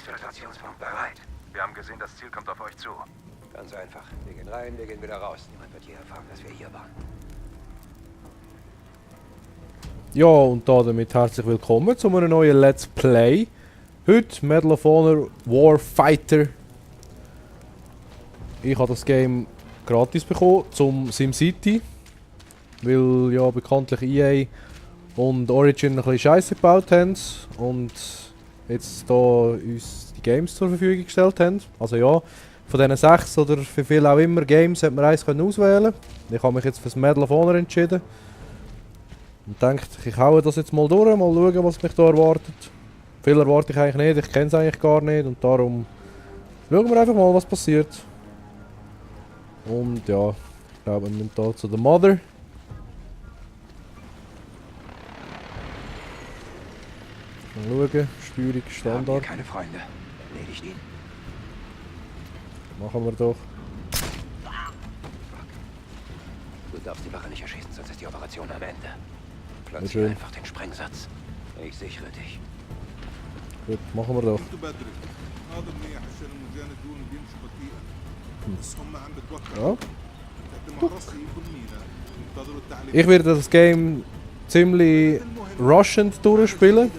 Exfiltrationspunkt bereit. Wir haben gesehen, das Ziel kommt auf euch zu. Ganz einfach. Wir gehen rein, wir gehen wieder raus. Niemand wird je erfahren, dass wir hier waren. Ja, und damit herzlich willkommen zu einem neuen Let's Play. Heute Medal of Honor Warfighter. Ich habe das Game gratis bekommen zum SimCity. Weil ja bekanntlich EA und Origin ein bisschen Scheiße gebaut haben. Und jetzt da uns die Games zur Verfügung gestellt haben. Also ja, von diesen 6 oder für viele auch immer Games hat man eins auswählen. Ich habe mich jetzt für das Medal of Honor entschieden. Und denke, ich haue das jetzt mal durch, mal schauen, was mich da erwartet. Viel erwarte ich eigentlich nicht, ich kenne es eigentlich gar nicht und darum schauen wir einfach mal, was passiert. Und ja, ich glaube, wir müssen hier zu der Mother. Mal schauen, Steuerung Wir haben Standard. hier keine Freunde. Erledigt ihn. Machen wir doch. Du darfst die Wache nicht erschießen, sonst ist die Operation am Ende. Sehr Platziere schön. einfach den Sprengsatz. Ich sichere dich. Gut, machen wir doch. كنت بدري هذا منيح عشان المجاندون بيمشوا بطيئا بس هم عم بتوقعوا Ja. تقدم راسي بالمينا ينتظروا التعليم Ich werde das Game ziemlich rushend durchspielen.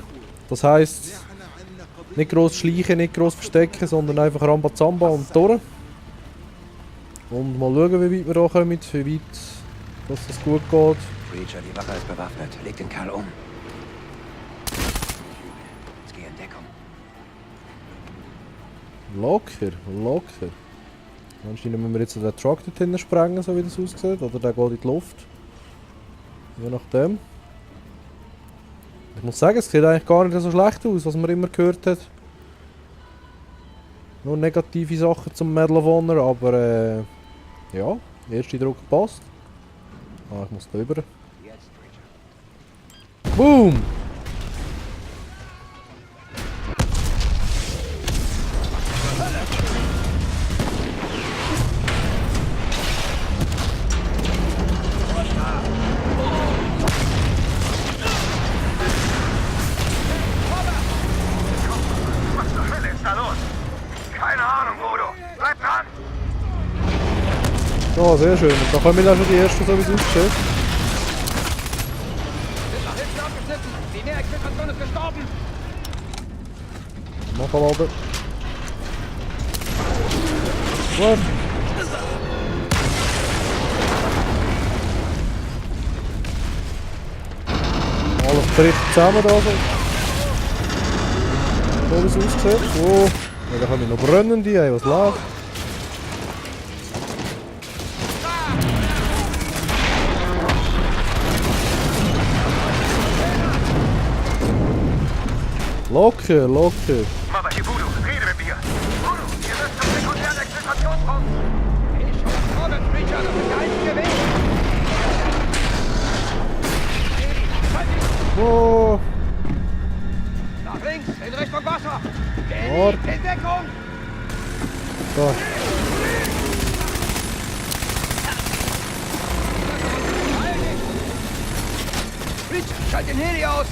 Das heisst, احنا عندنا قضيه nicht groß schleichen, nicht groß verstecken, sondern einfach Rambazamba und durch. Und mal schauen, wie weit wir da kommen, wie weit dass das gut geht. Preacher, die Wache ist bewaffnet. Leg den Kerl um. Jetzt geh in Deckung. Locker, locker. Anscheinend müssen wir jetzt den Truck dort hinten sprengen, so wie das aussieht. Oder der geht in die Luft. Je nachdem. Ich muss sagen, es sieht eigentlich gar nicht so schlecht aus, was man immer gehört hat. Nur negative Sachen zum Medal of Honor, aber ja, der erste Druck passt. Ah, ich muss da rüber. Jetzt, Preacher. Boom! Was zur Hölle ist da los? Keine Ahnung, Udo. Bleib dran! Ja, sehr schön. Und da kommen wir dann schon die ersten, so wie es aussieht. Hilfen abgeschnitten! Die Nährexfiltration ist gestorben! Mach mal oben. Gut. Alles bricht zusammen da so. So wie es aussieht. Oh. Ja, da haben wir noch brennende, ey, was läuft? Locker, locker. Mama, hier, Udo, rede mit mir! Udo, ihr müsst zum sekundären Exfiltrationspunkt! Ich schau vorwärts, Preacher! Das ist der einzige Weg! Oh. Nach links, in Richtung Wasser! Dort. In Deckung! Da. Preacher, schalt den Heli aus!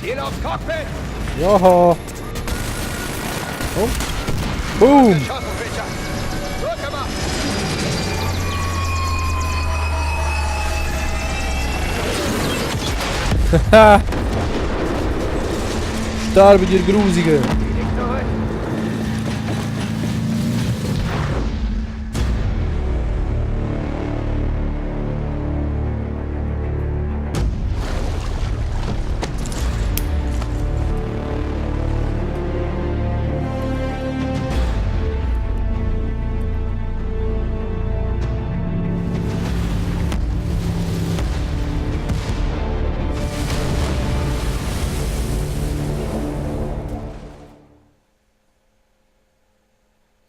Ziel aufs Cockpit! Jaha. Und? Boom. Geschossen, Preacher! Gut gemacht! Haha. Sterbe dir Grusige. Nicht zurück!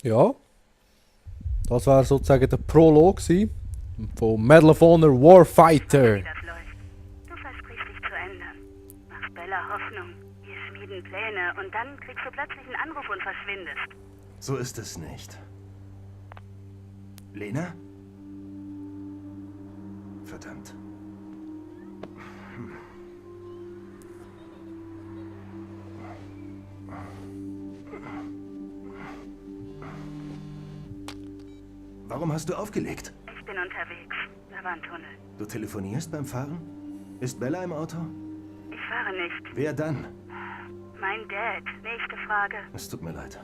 Ja. Das war sozusagen der Prolog gewesen von Medal of Honor Warfighter. Wie das läuft. Du versprichst dich zu ändern. Machst Bella Hoffnung. Wir schmieden Pläne und dann kriegst du plötzlich einen Anruf und verschwindest. So ist es nicht. Lena? Verdammt. Warum hast du aufgelegt? Ich bin unterwegs. Da war ein Tunnel. Du telefonierst beim Fahren? Ist Bella im Auto? Ich fahre nicht. Wer dann? Mein Dad. Nächste Frage. Es tut mir leid.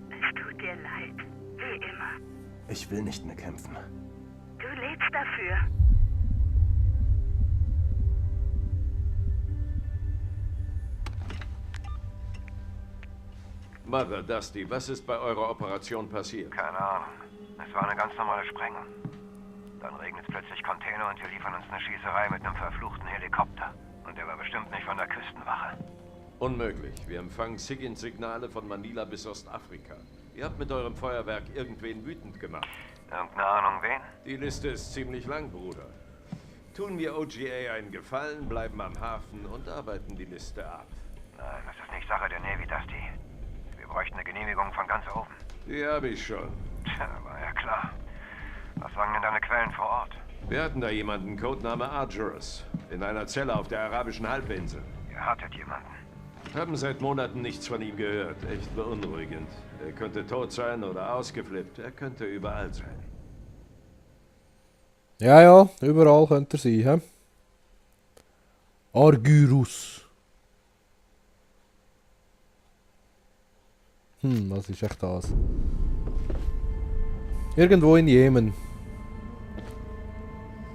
Es tut dir leid. Wie immer. Ich will nicht mehr kämpfen. Du lebst dafür. Mother, Dusty, was ist bei eurer Operation passiert? Keine Ahnung. Es war eine ganz normale Sprengung. Dann regnet es plötzlich Container und wir liefern uns eine Schießerei mit einem verfluchten Helikopter. Und der war bestimmt nicht von der Küstenwache. Unmöglich. Wir empfangen SIGINT-Signale von Manila bis Ostafrika. Ihr habt mit eurem Feuerwerk irgendwen wütend gemacht. Irgendeine Ahnung wen? Die Liste ist ziemlich lang, Bruder. Tun wir OGA einen Gefallen, bleiben am Hafen und arbeiten die Liste ab. Nein, das ist nicht Sache der Navy, Dusty. Wir bräuchten eine Genehmigung von ganz oben. Die habe ich schon. Tja, war ja klar. Was sagen denn deine Quellen vor Ort? Wir hatten da jemanden, Codename Argerus, in einer Zelle auf der arabischen Halbinsel. Ihr hattet jemanden. Haben seit Monaten nichts von ihm gehört. Echt beunruhigend. Er könnte tot sein oder ausgeflippt. Er könnte überall sein. Ja, ja, überall könnte er sein, hä? Argyrus. Was ist echt das? Irgendwo in Jemen.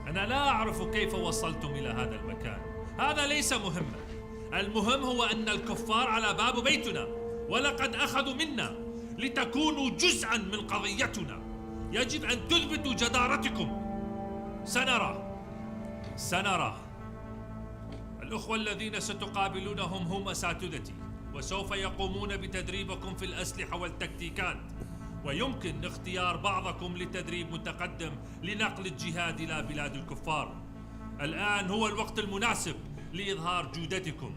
أنا لا أعرف كيف وصلتم إلى هذا المكان. هذا ليس مهما. المهم هو أن الكفار على باب بيتنا ولقد أخذوا منا لتكونوا جزءا من قضيتنا. يجب أن تثبتوا جدارتكم. سنرى. الأخوة الذين ستقابلونهم هم أساتذتي وسوف يقومون بتدريبكم في الأسلحة والتكتيكات. ويمكن اختيار بعضكم لتدريب متقدم لنقل الجهاد إلى بلاد الكفار. الآن هو الوقت المناسب لإظهار جودتكم.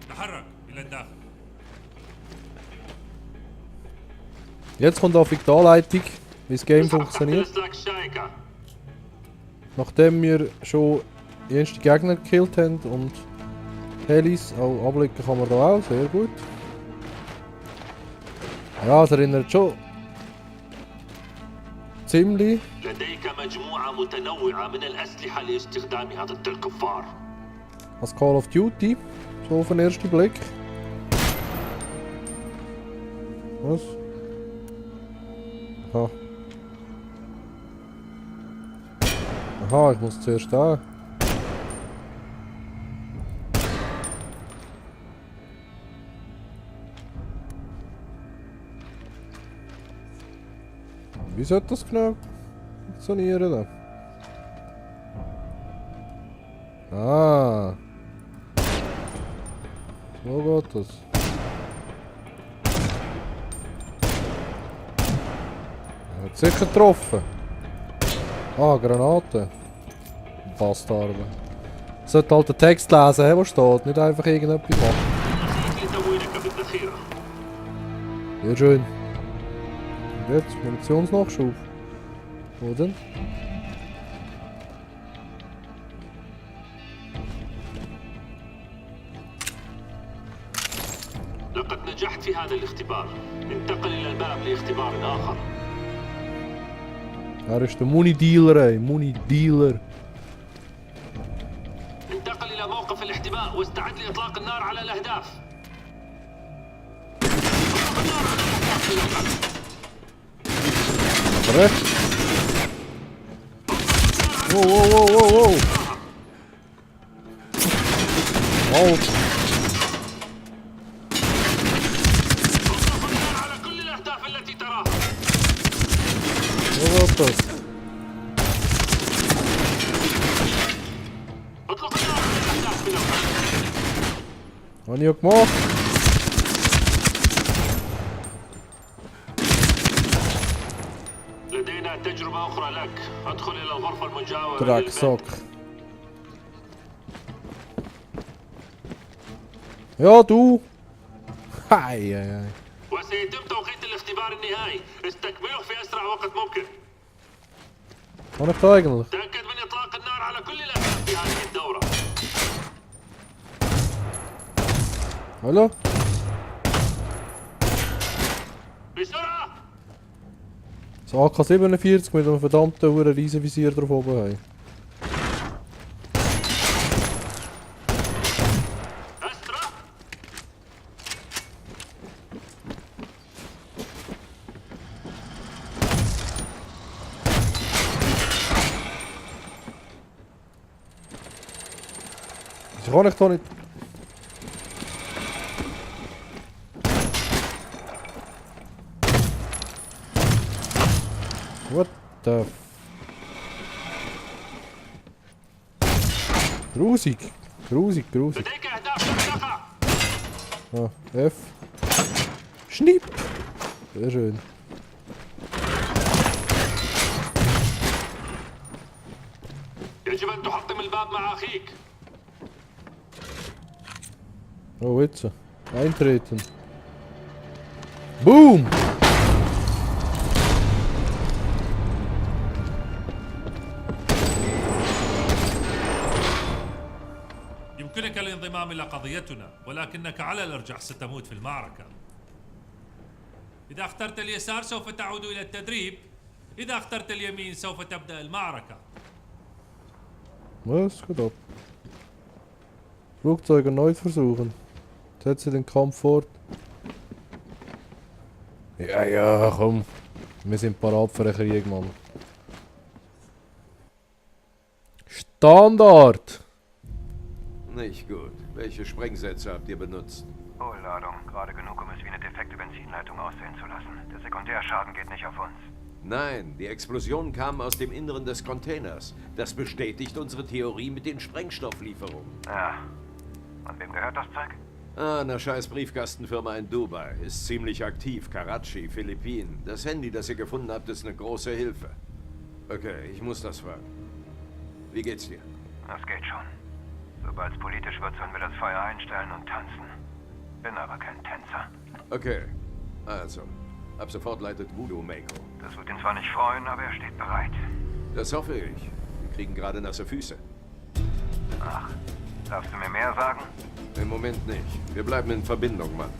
تحرك إلى الداخل. Jetzt kommt auf die Anleitung, wie das Game funktioniert. Nachdem wir schon die ersten Gegner gekillt haben und Helis auch abblicken kann man da auch, sehr gut. Ja, es erinnert schon ziemlich. لديك مجموعة متنوعة من الأسلحة لاستخدامها ضد الكفار. Als Call of Duty, so auf den ersten Blick. Was? Aha. Aha, ich muss zuerst da. Wie sollte das genau funktionieren da? Ah. So geht das. Er hat sicher getroffen. Ah, Granate. Bastarde. Sollte halt den Text lesen, der steht, nicht einfach irgendetwas machen. Sehr schön. Und jetzt Munitionsnachschub. Wo denn? لقد نجحت في هذا الاختبار. انتقل إلى الباب لاختبار آخر. Er ist der Muni-Dealer, ey. Muni-Dealer. انتقل إلى موقف الاحتماء واستعد لإطلاق النار على الأهداف. Rechts. Wow, wow, wow, wow, wow. Halt. اطلق النار على كل الأهداف التي تراها. So geht das. اطلق النار على الأهداف بالأول. Hab ich ja gemacht. لدينا تجربة أخرى لك. ادخل إلى الغرفة المجاورة. Drecksack. Ja, du. Hei, hei, hei. وسيتم توقيت الاختبار النهائي. استكمله في أسرع وقت ممكن. Kann ich da eigentlich? تأكد من إطلاق النار على كل الأهداف في هذه الدورة. Hallo? بسرعة. Das AK-47 mit einem verdammten hohen Riesenvisier drauf oben haben. Ich kann ich da nicht... What the... Grusig. Grusig. Ah, F. Schnipp! Sehr schön. يجب أن تحطم الباب مع أخيك. Oh, jetzt. Eintreten. Boom! يمكنك الانضمام إلى قضيتنا، ولكنك على الأرجح ستموت في المعركة. إذا اخترت اليسار سوف تعود إلى التدريب، إذا اخترت اليمين سوف تبدأ المعركة. Was geht ab? Flugzeug erneut versuchen. Setze den Kampf fort. Ja, komm. Wir sind parat für den Krieg, Mann. Standard! Nicht gut. Welche Sprengsätze habt ihr benutzt? Hohlladung. Gerade genug, um es wie eine defekte Benzinleitung aussehen zu lassen. Der Sekundärschaden geht nicht auf uns. Nein, die Explosionen kamen aus dem Inneren des Containers. Das bestätigt unsere Theorie mit den Sprengstofflieferungen. Ja. Und wem gehört das Zeug? Ah, einer scheiß Briefkastenfirma in Dubai. Ist ziemlich aktiv. Karachi, Philippinen. Das Handy, das ihr gefunden habt, ist eine große Hilfe. Okay, ich muss das fragen. Wie geht's dir? Das geht schon. Sobald es politisch wird, sollen wir das Feuer einstellen und tanzen. Bin aber kein Tänzer. Okay, also. Ab sofort leitet Voodoo Mako. Das wird ihn zwar nicht freuen, aber er steht bereit. Das hoffe ich. Wir kriegen gerade nasse Füße. Ach, darfst du mir mehr sagen? Im Moment nicht. Wir bleiben in Verbindung, Mann.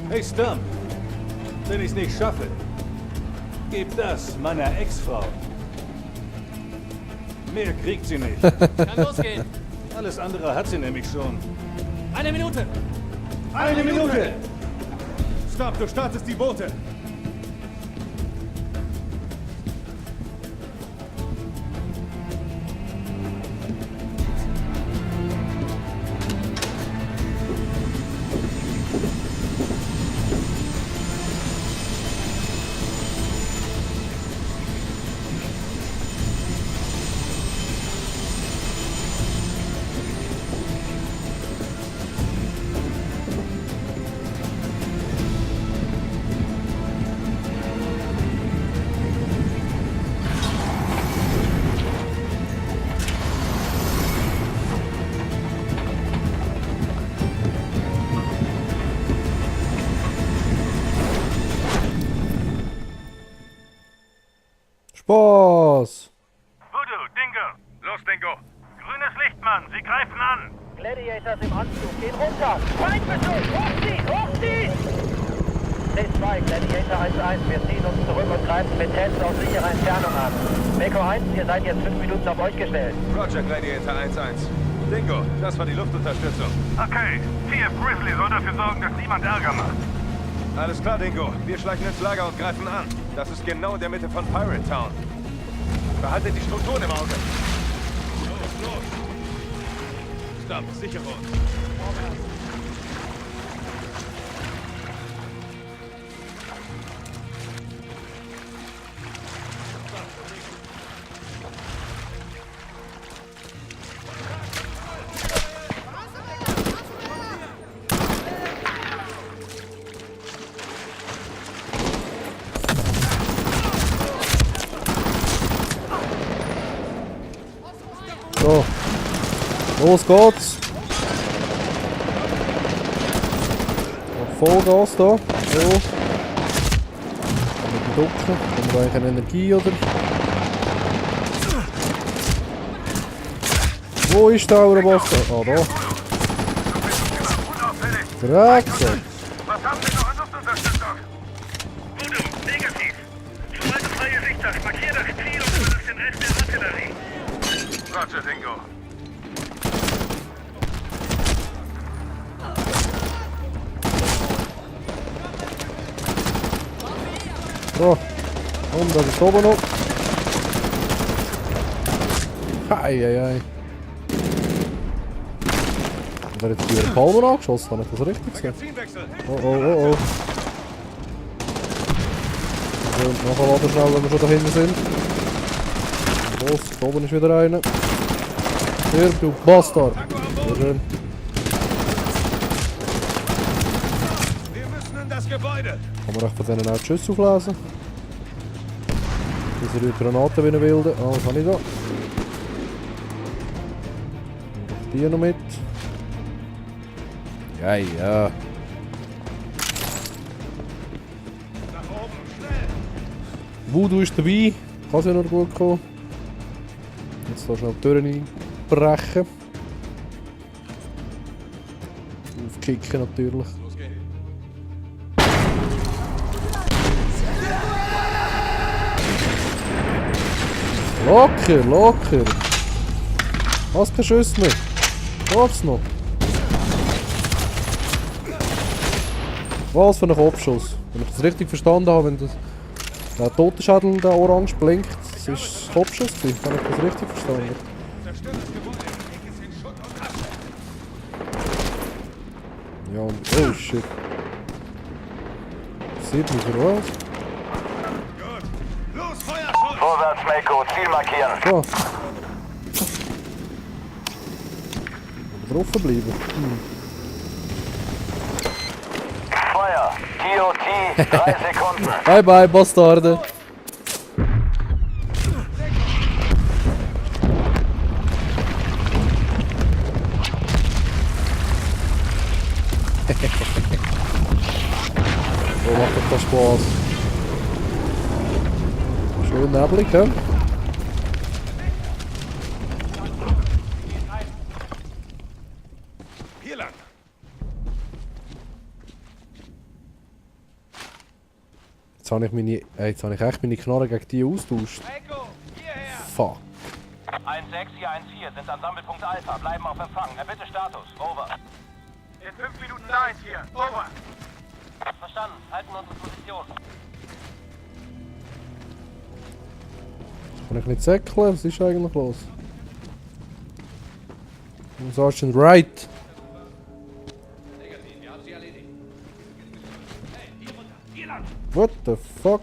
Hey Stump, wenn ich's nicht schaffe, gib das meiner Ex-Frau. Mehr kriegt sie nicht. Kann losgehen. Alles andere hat sie nämlich schon. Eine Minute. Eine Minute! Stump, du startest die Boote. Spaß! Voodoo, Dingo. Los, Dingo. Grünes Licht, Mann. Sie greifen an. Gladiators im Anzug, gehen runter! Feindbeschuss! Hochziehen! Hochziehen! C2, Gladiator 1-1, wir ziehen uns zurück und greifen mit Tanks aus sicherer Entfernung an. Mako 1, ihr seid jetzt 5 Minuten auf euch gestellt. Roger, Gladiator 1-1. Dingo, das war die Luftunterstützung. Okay, TF Grizzly soll dafür sorgen, dass niemand Ärger macht. Alles klar, Dingo. Wir schleichen ins Lager und greifen an. Das ist genau in der Mitte von Pirate Town. Behaltet die Strukturen im Auge. Los! Stump, Sicherung. So. Los geht's. Vollgas da. So. Mit ducken. Haben wir eigentlich eine Energie, oder? Wo ist der Aurabasta? Ah, da. Drecksack. Was haben Sie noch an Luftunterstützung? Voodoo, Dinge Gustav, markier das Ziel und benutzt den Rest der Artillerie. Roger, Dingo. So. Und das ist oben noch. Eieiei. Wer hat hier einen Palmer angeschossen? Habe ich das richtig gesehen? Oh oh oh oh. Und nachladen schnell, wenn wir schon dahinter sind. Los, da oben ist wieder einer. Hier, du Bastard. Sehr schön. Wir müssen in das Gebäude. Kann man echt von denen auch die Schüsse auflesen? Diese rührt Granaten wie eine Wilde. Ah, was habe ich da? Und die noch mit. Ja, ja. Voodoo ist dabei. Kann ja noch gut kommen. Jetzt da schnell die Türen einbrechen. Aufkicken natürlich. Locker, locker. Hast keinen Schuss mehr. Schaff's noch. Was für ein Kopfschuss. Wenn ich das richtig verstanden habe, wenn der Totenschädel, der orange blinkt, das ist Kopfschuss gewesen. Habe ich das richtig verstanden? Ja und... Oh shit. Sieht mich so aus. Vorwärts, Mako, Ziel markieren. So. Drauf bleiben. Feuer, TOT, 3 Sekunden. Bye bye, Bastarde. So macht doch das Spaß. Schön neblig, hä? Hier lang. Jetzt habe ich echt meine Knarre gegen die austauscht. Fuck. 1-6, hier 1-4, sind am Sammelpunkt Alpha, bleiben auf Empfang. Erbitte Status, over. In 5 Minuten da ist hier, over. Verstanden, halten unsere Position. Kann ich nicht säckeln? Was ist eigentlich los? Sergeant Wright. What the fuck?